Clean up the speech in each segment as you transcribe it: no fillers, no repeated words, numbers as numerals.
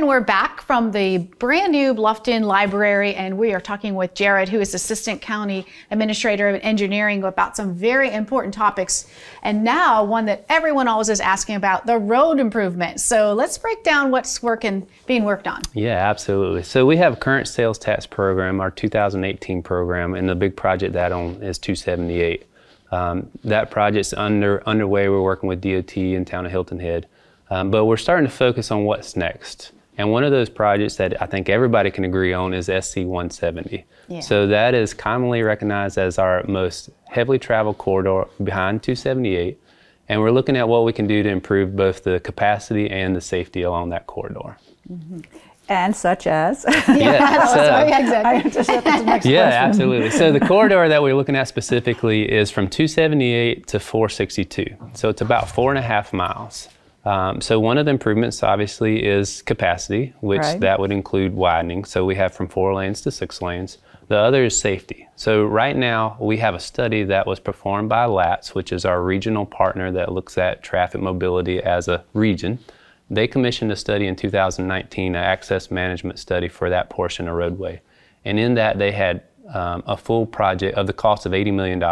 And we're back from the brand new Bluffton Library, and we are talking with Jared, who is Assistant County Administrator of Engineering, about some very important topics. And now one that everyone always is asking about, the road improvement. So let's break down what's being worked on. Yeah, absolutely. So we have a current sales tax program, our 2018 program, and the big project that is 278. That project's underway. We're working with DOT in town of Hilton Head. But we're starting to focus on what's next. And one of those projects that I think everybody can agree on is SC 170. Yeah. So that is commonly recognized as our most heavily traveled corridor behind 278. And we're looking at what we can do to improve both the capacity and the safety along that corridor. Mm-hmm. And such as? Absolutely. So the corridor that we're looking at specifically is from 278 to 462. So it's about 4.5 miles. So one of the improvements obviously is capacity, which that would include widening. So we have from 4 lanes to 6 lanes. The other is safety. So right now we have a study that was performed by LATS, which is our regional partner that looks at traffic mobility as a region. They commissioned a study in 2019, an access management study for that portion of roadway. And in that they had a full project of the cost of $80 million.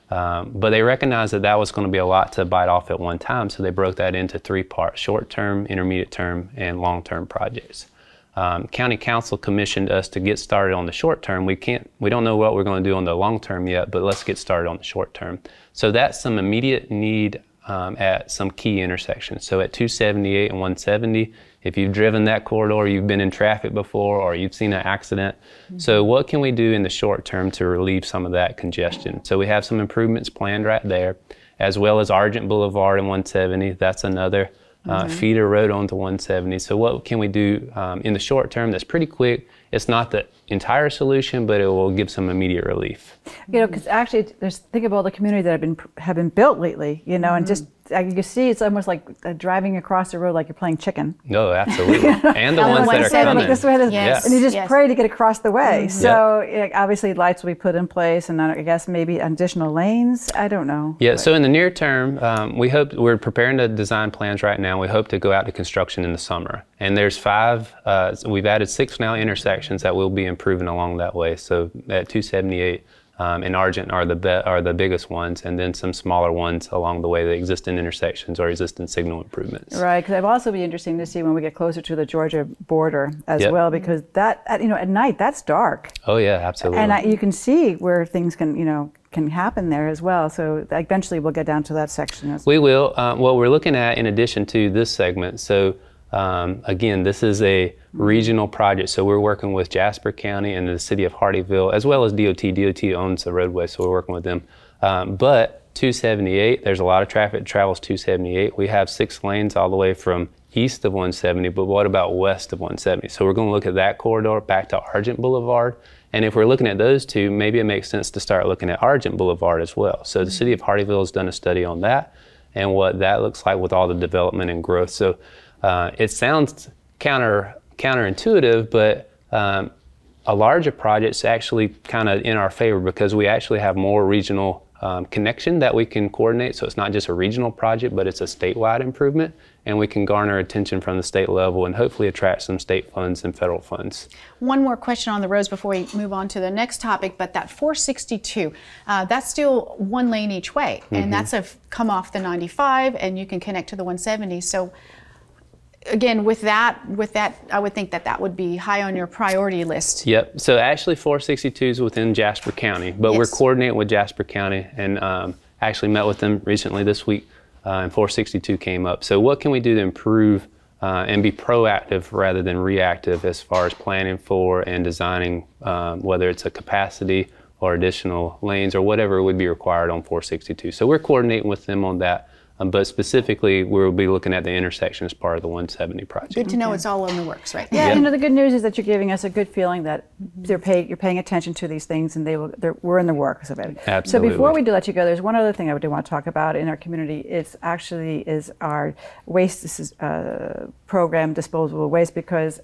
But they recognized that that was going to be a lot to bite off at one time, so they broke that into 3 parts: short-term, intermediate-term, and long-term projects. County Council commissioned us to get started on the short-term. We don't know what we're going to do on the long-term yet, but let's get started on the short-term. So that's some immediate need at some key intersections. So at 278 and 170, if you've driven that corridor, you've been in traffic before, or you've seen an accident. Mm-hmm. So what can we do in the short term to relieve some of that congestion? So we have some improvements planned right there, as well as Argent Boulevard and 170. That's another feeder road onto 170. So what can we do in the short term that's pretty quick? It's not the entire solution, but it will give some immediate relief. You know, because actually, think of all the communities that have been built lately. You know, and just you can see it's almost like driving across the road like you're playing chicken. No, absolutely. And the ones that are coming. Like this way, and you just pray to get across the way. So obviously, lights will be put in place, and I guess maybe additional lanes. I don't know. Yeah. So in the near term, we're preparing the design plans right now. We hope to go out to construction in the summer. And there's 5. We've added 6 now intersections that will be improving along that way. So at 278 and Argent are the biggest ones, and then some smaller ones along the way, the existing intersections or existing signal improvements. Right, because it'll also be interesting to see when we get closer to the Georgia border as well, because that at night that's dark. Oh yeah, absolutely. And you can see where things can happen there as well. So eventually we'll get down to that section as well. We will. What we're looking at in addition to this segment, so again, this is a regional project, so we're working with Jasper County and the city of Hardyville, as well as DOT. DOT owns the roadway, so we're working with them. But 278, there's a lot of traffic that travels 278. We have 6 lanes all the way from east of 170, but what about west of 170? So we're going to look at that corridor back to Argent Boulevard. And if we're looking at those 2, maybe it makes sense to start looking at Argent Boulevard as well. So the city of Hardyville has done a study on that and what that looks like with all the development and growth. So it sounds counterintuitive, but a larger project's actually kind of in our favor because we actually have more regional connection that we can coordinate. So it's not just a regional project, but it's a statewide improvement, and we can garner attention from the state level and hopefully attract some state funds and federal funds. One more question on the roads before we move on to the next topic, but that 462, that's still 1 lane each way, and that's come off the 95, and you can connect to the 170. So again, with that, I would think that would be high on your priority list. Yep. So actually 462 is within Jasper County, but we're coordinating with Jasper County, and actually met with them recently this week, and 462 came up. So what can we do to improve and be proactive rather than reactive as far as planning for and designing, whether it's a capacity or additional lanes or whatever would be required on 462. So we're coordinating with them on that. But specifically, we'll be looking at the intersection as part of the 170 project. Good to know it's all in the works right now. Yeah, you know, the good news is that you're giving us a good feeling that you're paying attention to these things, and we're in the works of it. Absolutely. So before we do let you go, there's one other thing I do want to talk about in our community. It's actually our waste program disposable waste, because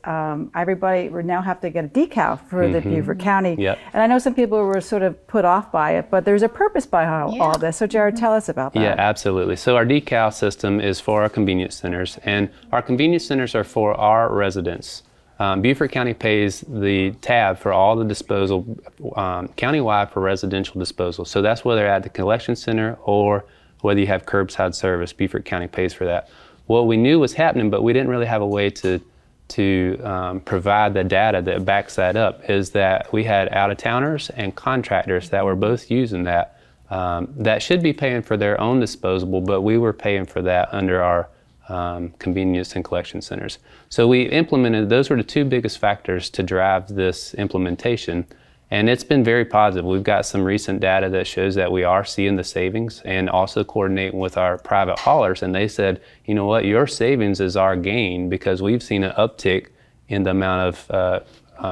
everybody would now have to get a decal for the Beaufort County. Yep. And I know some people were sort of put off by it, but there's a purpose behind all this. So Jared, tell us about that. Yeah, absolutely. So our decal system is for our convenience centers, and our convenience centers are for our residents. Beaufort County pays the tab for all the disposal countywide for residential disposal. So that's whether at the collection center or whether you have curbside service, Beaufort County pays for that. What we knew was happening, but we didn't really have a way to provide the data that backs that up, is that we had out-of-towners and contractors that were both using that, that should be paying for their own disposable, but we were paying for that under our convenience and collection centers. So we implemented, those were the two biggest factors to drive this implementation. And it's been very positive. We've got some recent data that shows that we are seeing the savings, and also coordinating with our private haulers. And they said, you know what, your savings is our gain, because we've seen an uptick in the amount of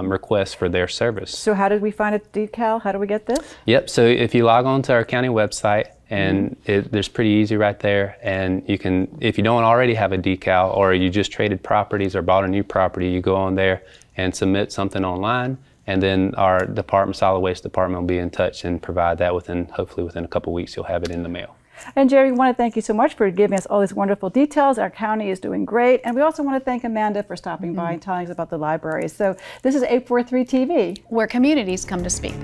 requests for their service. So how did we find a decal? How do we get this? Yep, so if you log on to our county website, and there's pretty easy right there, and you can, if you don't already have a decal, or you just traded properties or bought a new property, you go on there and submit something online, and then our department, solid waste department, will be in touch and provide that hopefully within a couple weeks. You'll have it in the mail. And Jerry, we want to thank you so much for giving us all these wonderful details. Our county is doing great. And we also want to thank Amanda for stopping by and telling us about the library. So this is 843 TV, where communities come to speak.